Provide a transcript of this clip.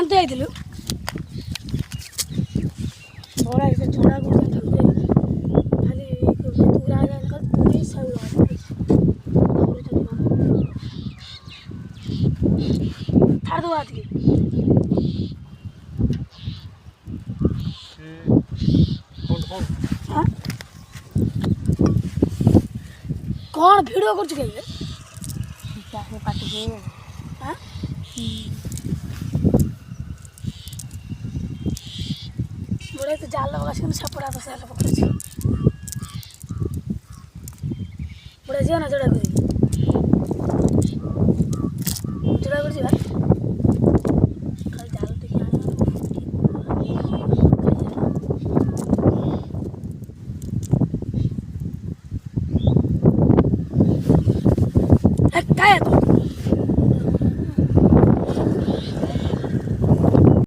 बुलते आइलु बड़ा ऐसे छोड़ा गुड़ धरते खाली पूरा जान कर पूरी सब और चल थार दो आदमी कौन हां कौन वीडियो कर चुके हैं क्या है काट के हां बड़े तो जाल लगा के छपड़ा तो साल पकड़ बड़े जे ना जड़ा करी